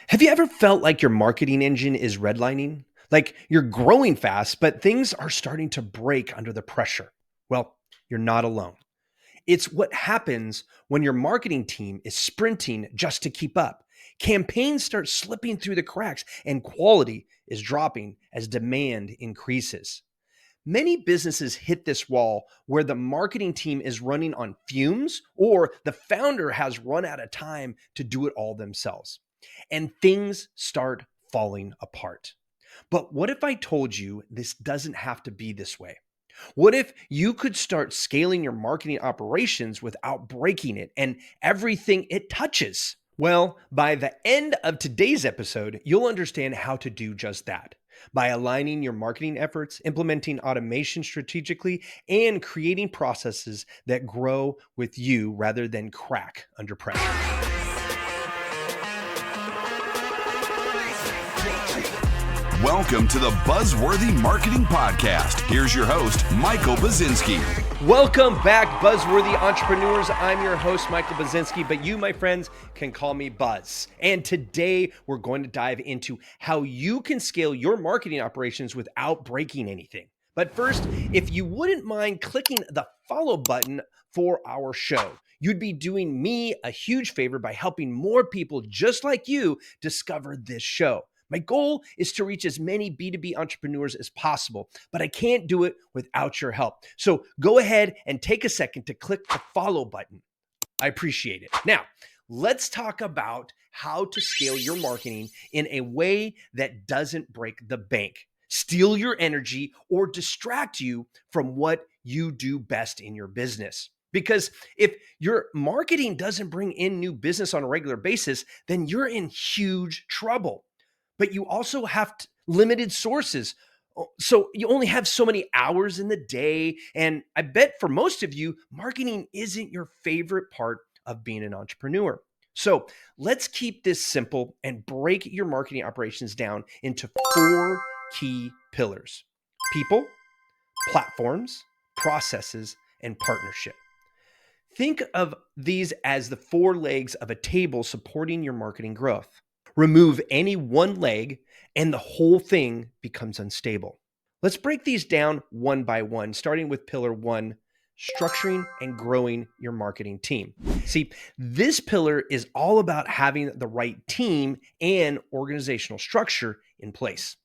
Have you ever felt like your marketing engine is redlining? Like you're growing fast, but things are starting to break under the pressure? Well, you're not alone. It's what happens when your marketing team is sprinting just to keep up. Campaigns start slipping through the cracks and quality is dropping as demand increases. Many businesses hit this wall where the marketing team is running on fumes or the founder has run out of time to do it all themselves. And things start falling apart. But what if I told you this doesn't have to be this way? What if you could start scaling your marketing operations without breaking it and everything it touches? Well, by the end of today's episode, you'll understand how to do just that. By aligning your marketing efforts, implementing automation strategically, and creating processes that grow with you rather than crack under pressure. Welcome to the Buzzworthy Marketing Podcast. Here's your host, Michael Buzinski. Welcome back, Buzzworthy Entrepreneurs. I'm your host, Michael Buzinski, but you, my friends, can call me Buzz. And today we're going to dive into how you can scale your marketing operations without breaking anything. But first, if you wouldn't mind clicking the follow button for our show, you'd be doing me a huge favor by helping more people just like you discover this show. My goal is to reach as many B2B entrepreneurs as possible, but I can't do it without your help. So go ahead and take a second to click the follow button. I appreciate it. Now, let's talk about how to scale your marketing in a way that doesn't break the bank, steal your energy, or distract you from what you do best in your business. Because if your marketing doesn't bring in new business on a regular basis, then you're in huge trouble. But you also have limited sources. So you only have so many hours in the day. And I bet for most of you, marketing isn't your favorite part of being an entrepreneur. So let's keep this simple and break your marketing operations down into 4 key pillars: people, platforms, processes, and partnership. Think of these as the 4 legs of a table supporting your marketing growth. Remove any one leg and the whole thing becomes unstable. Let's break these down one by one, starting with pillar 1, structuring and growing your marketing team. See, this pillar is all about having the right team and organizational structure in place.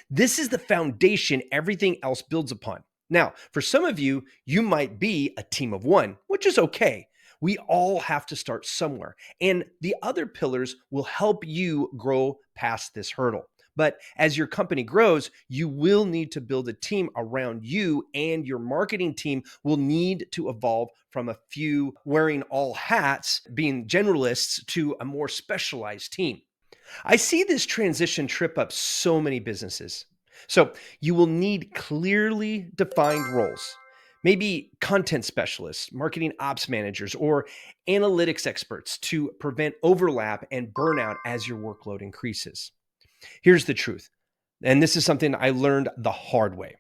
This is the foundation everything else builds upon. Now, for some of you, you might be a team of 1, which is okay. We all have to start somewhere, and the other pillars will help you grow past this hurdle. But as your company grows, you will need to build a team around you, and your marketing team will need to evolve from a few wearing all hats, being generalists, to a more specialized team. I see this transition trip up so many businesses. So you will need clearly defined roles. Maybe content specialists, marketing ops managers, or analytics experts to prevent overlap and burnout as your workload increases. Here's the truth, and this is something I learned the hard way.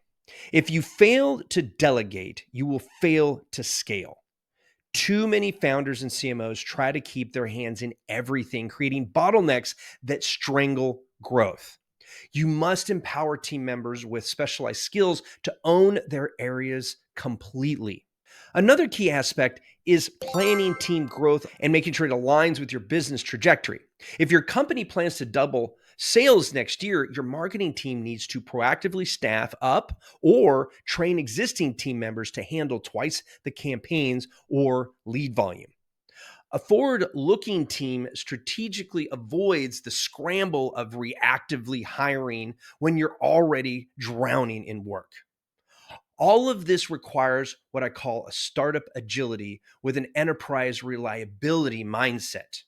If you fail to delegate, you will fail to scale. Too many founders and CMOs try to keep their hands in everything, creating bottlenecks that strangle growth. You must empower team members with specialized skills to own their areas completely. Another key aspect is planning team growth and making sure it aligns with your business trajectory. If your company plans to double sales next year, your marketing team needs to proactively staff up or train existing team members to handle twice the campaigns or lead volume. A forward-looking team strategically avoids the scramble of reactively hiring when you're already drowning in work. All of this requires what I call a startup agility with an enterprise reliability mindset.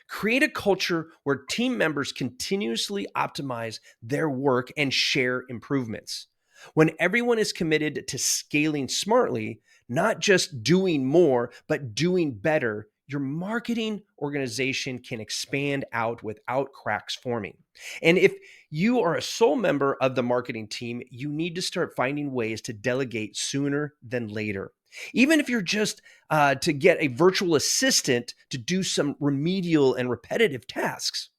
Create a culture where team members continuously optimize their work and share improvements. When everyone is committed to scaling smartly, not just doing more, but doing better, your marketing organization can expand out without cracks forming. And if you are a sole member of the marketing team, you need to start finding ways to delegate sooner than later. Even if you're just to get a virtual assistant to do some remedial and repetitive tasks.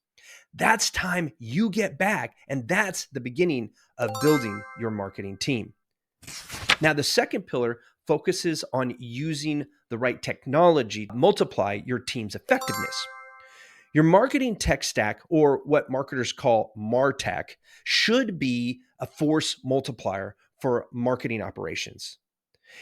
That's time you get back, and that's the beginning of building your marketing team. Now, the second pillar focuses on using the right technology to multiply your team's effectiveness. Your marketing tech stack, or what marketers call MarTech, should be a force multiplier for marketing operations.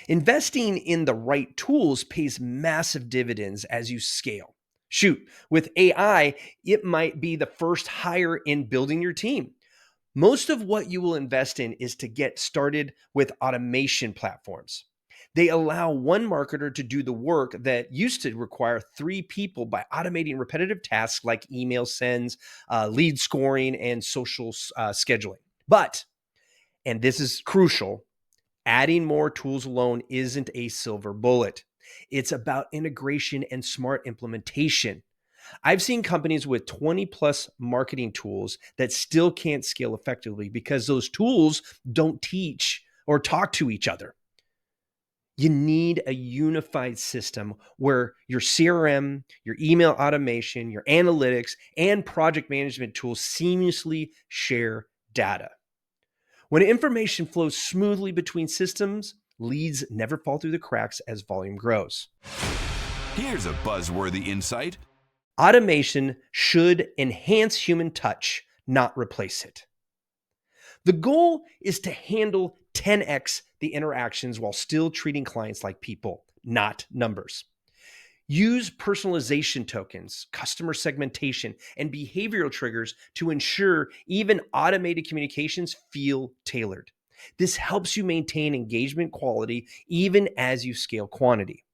Investing in the right tools pays massive dividends as you scale. Shoot, with AI, it might be the first hire in building your team. Most of what you will invest in is to get started with automation platforms. They allow one marketer to do the work that used to require three people by automating repetitive tasks like email sends, lead scoring, and social scheduling. But, and this is crucial, adding more tools alone isn't a silver bullet. It's about integration and smart implementation. I've seen companies with 20 plus marketing tools that still can't scale effectively because those tools don't teach or talk to each other. You need a unified system where your CRM, your email automation, your analytics, and project management tools seamlessly share data. When information flows smoothly between systems, leads never fall through the cracks as volume grows. Here's a buzzworthy insight. Automation should enhance human touch, not replace it. The goal is to handle 10x the interactions while still treating clients like people, not numbers. Use personalization tokens, customer segmentation, and behavioral triggers to ensure even automated communications feel tailored. This helps you maintain engagement quality even as you scale quantity.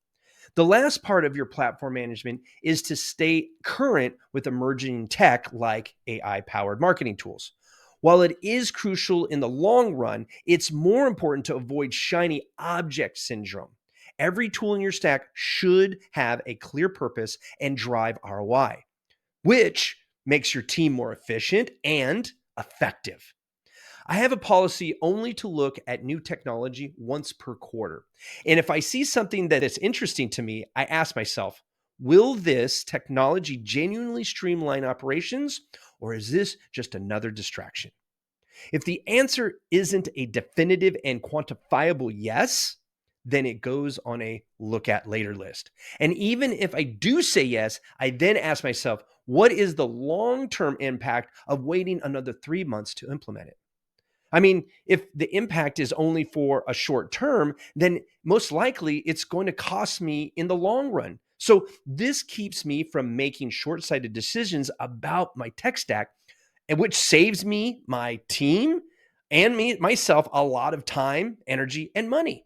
The last part of your platform management is to stay current with emerging tech like AI-powered marketing tools. While it is crucial in the long run, it's more important to avoid shiny object syndrome. Every tool in your stack should have a clear purpose and drive ROI, which makes your team more efficient and effective. I have a policy only to look at new technology once per quarter. And if I see something that is interesting to me, I ask myself, will this technology genuinely streamline operations, or is this just another distraction? If the answer isn't a definitive and quantifiable yes, then it goes on a look at later list. And even if I do say yes, I then ask myself, what is the long-term impact of waiting another 3 months to implement it? I mean, if the impact is only for a short term, then most likely it's going to cost me in the long run. So this keeps me from making short-sighted decisions about my tech stack, and which saves me, my team, and myself a lot of time, energy, and money.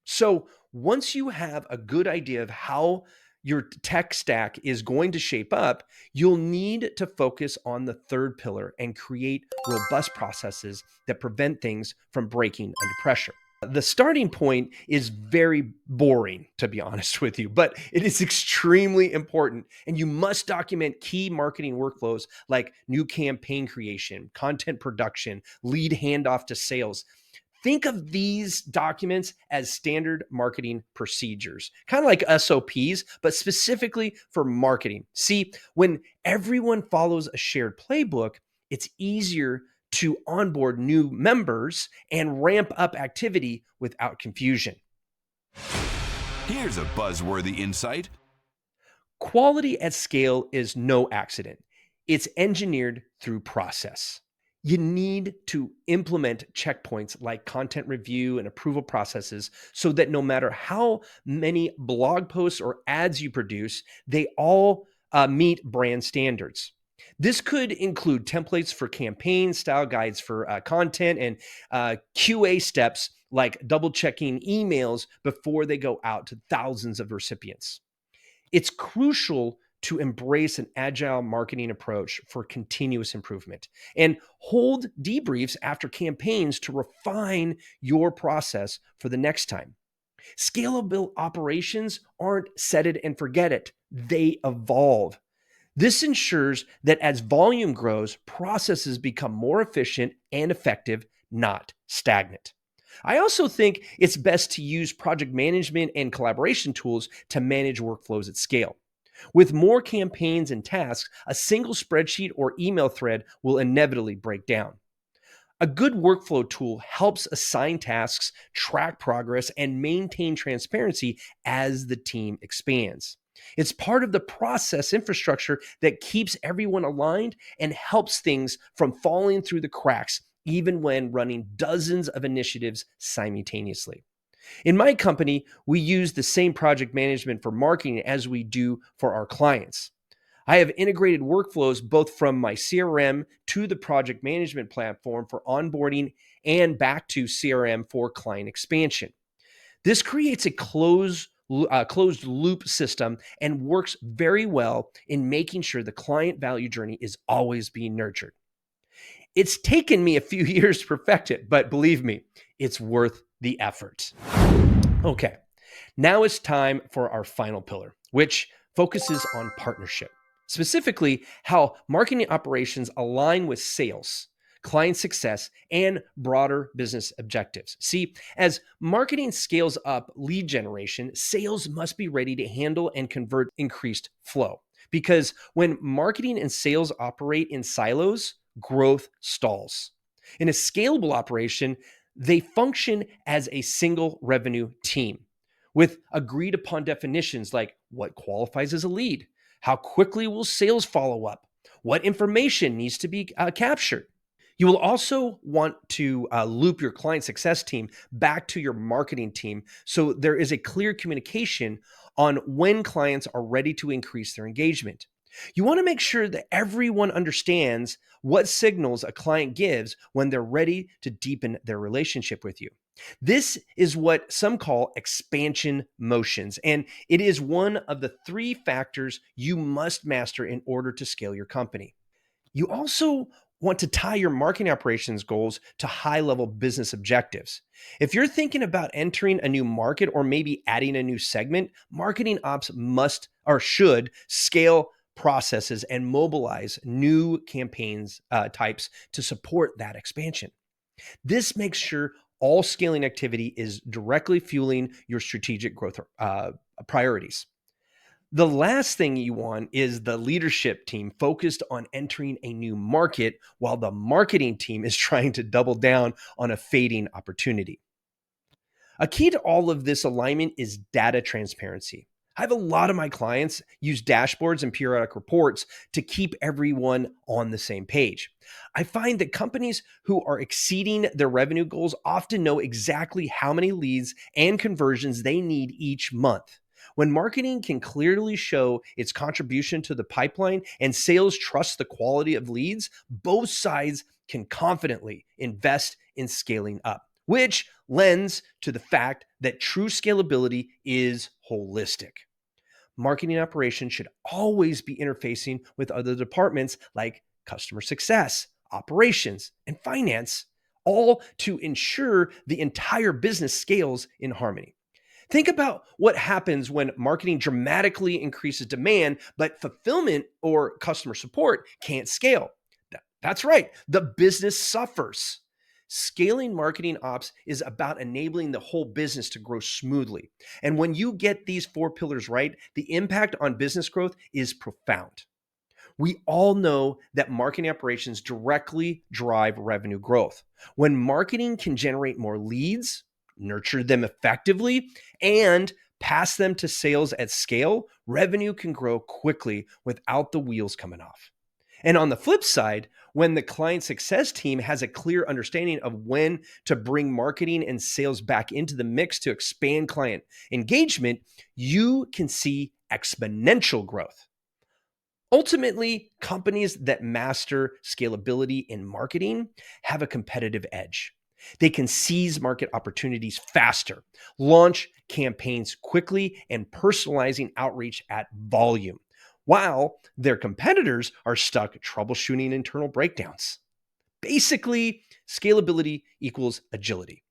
So once you have a good idea of how your tech stack is going to shape up, you'll need to focus on the third pillar and create robust processes that prevent things from breaking under pressure. The starting point is very boring, to be honest with you, but it is extremely important. And you must document key marketing workflows like new campaign creation, content production, lead handoff to sales. Think of these documents as standard marketing procedures, kind of like SOPs, but specifically for marketing. See, when everyone follows a shared playbook, it's easier to onboard new members and ramp up activity without confusion. Here's a buzzworthy insight. Quality at scale is no accident. It's engineered through process. You need to implement checkpoints like content review and approval processes so that no matter how many blog posts or ads you produce, they all meet brand standards. This could include templates for campaigns, style guides for content, and QA steps like double checking emails before they go out to thousands of recipients. It's crucial to embrace an agile marketing approach for continuous improvement and hold debriefs after campaigns to refine your process for the next time. Scalable operations aren't set it and forget it, they evolve. This ensures that as volume grows, processes become more efficient and effective, not stagnant. I also think it's best to use project management and collaboration tools to manage workflows at scale. With more campaigns and tasks, a single spreadsheet or email thread will inevitably break down. A good workflow tool helps assign tasks, track progress, and maintain transparency as the team expands. It's part of the process infrastructure that keeps everyone aligned and helps things from falling through the cracks, even when running dozens of initiatives simultaneously. In my company, we use the same project management for marketing as we do for our clients. I have integrated workflows both from my CRM to the project management platform for onboarding and back to CRM for client expansion. This creates a closed loop system and works very well in making sure the client value journey is always being nurtured. It's taken me a few years to perfect it, but believe me, it's worth the effort. Okay, now it's time for our final pillar, which focuses on partnership, specifically how marketing operations align with sales, client success, and broader business objectives. See, as marketing scales up lead generation, sales must be ready to handle and convert increased flow. Because when marketing and sales operate in silos, growth stalls. In a scalable operation, they function as a single revenue team with agreed upon definitions like what qualifies as a lead, how quickly will sales follow up, what information needs to be captured. You will also want to loop your client success team back to your marketing team so there is a clear communication on when clients are ready to increase their engagement. You want to make sure that everyone understands what signals a client gives when they're ready to deepen their relationship with you. This is what some call expansion motions, and it is one of the three factors you must master in order to scale your company. You also want to tie your marketing operations goals to high level business objectives. If you're thinking about entering a new market or maybe adding a new segment, marketing ops must or should scale processes and mobilize new campaigns types to support that expansion. This makes sure all scaling activity is directly fueling your strategic growth priorities. The last thing you want is the leadership team focused on entering a new market while the marketing team is trying to double down on a fading opportunity. A key to all of this alignment is data transparency. I have a lot of my clients use dashboards and periodic reports to keep everyone on the same page. I find that companies who are exceeding their revenue goals often know exactly how many leads and conversions they need each month. When marketing can clearly show its contribution to the pipeline and sales trust the quality of leads, both sides can confidently invest in scaling up, which lends to the fact that true scalability is holistic. Marketing operations should always be interfacing with other departments like customer success, operations, and finance, all to ensure the entire business scales in harmony. Think about what happens when marketing dramatically increases demand, but fulfillment or customer support can't scale. That's right, the business suffers. Scaling marketing ops is about enabling the whole business to grow smoothly. And when you get these four pillars right, the impact on business growth is profound. We all know that marketing operations directly drive revenue growth. When marketing can generate more leads, nurture them effectively, and pass them to sales at scale, revenue can grow quickly without the wheels coming off. And on the flip side, when the client success team has a clear understanding of when to bring marketing and sales back into the mix to expand client engagement, you can see exponential growth. Ultimately, companies that master scalability in marketing have a competitive edge. They can seize market opportunities faster, launch campaigns quickly, and personalizing outreach at volume, while their competitors are stuck troubleshooting internal breakdowns. Basically, scalability equals agility.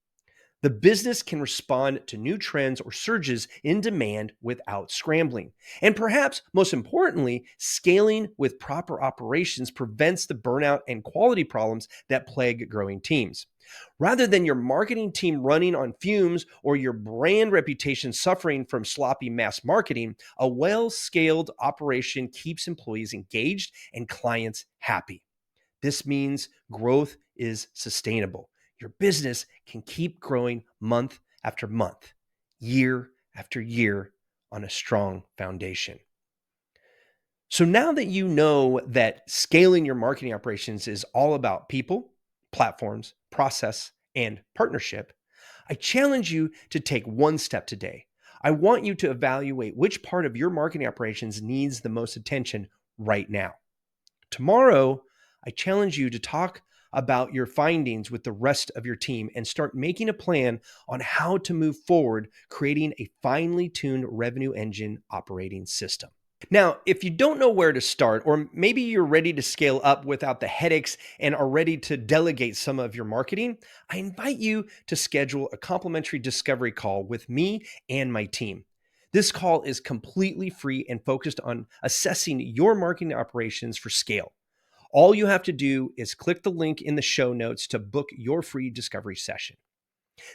The business can respond to new trends or surges in demand without scrambling. And perhaps most importantly, scaling with proper operations prevents the burnout and quality problems that plague growing teams. Rather than your marketing team running on fumes or your brand reputation suffering from sloppy mass marketing, a well scaled operation keeps employees engaged and clients happy. This means growth is sustainable. Your business can keep growing month after month, year after year on a strong foundation. So now that you know that scaling your marketing operations is all about people, platforms, process, and partnership, I challenge you to take one step today. I want you to evaluate which part of your marketing operations needs the most attention right now. Tomorrow, I challenge you to talk about your findings with the rest of your team and start making a plan on how to move forward, creating a finely tuned revenue engine operating system. Now, if you don't know where to start, or maybe you're ready to scale up without the headaches and are ready to delegate some of your marketing, I invite you to schedule a complimentary discovery call with me and my team. This call is completely free and focused on assessing your marketing operations for scale. All you have to do is click the link in the show notes to book your free discovery session.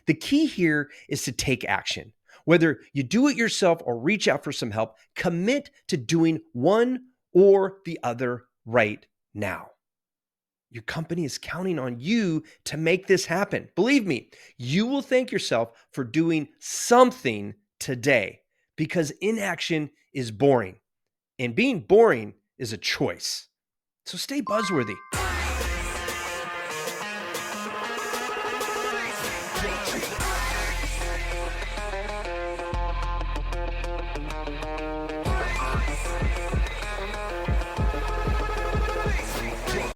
The key here is to take action. Whether you do it yourself or reach out for some help, commit to doing one or the other right now. Your company is counting on you to make this happen. Believe me, you will thank yourself for doing something today because inaction is boring, and being boring is a choice. So stay buzzworthy.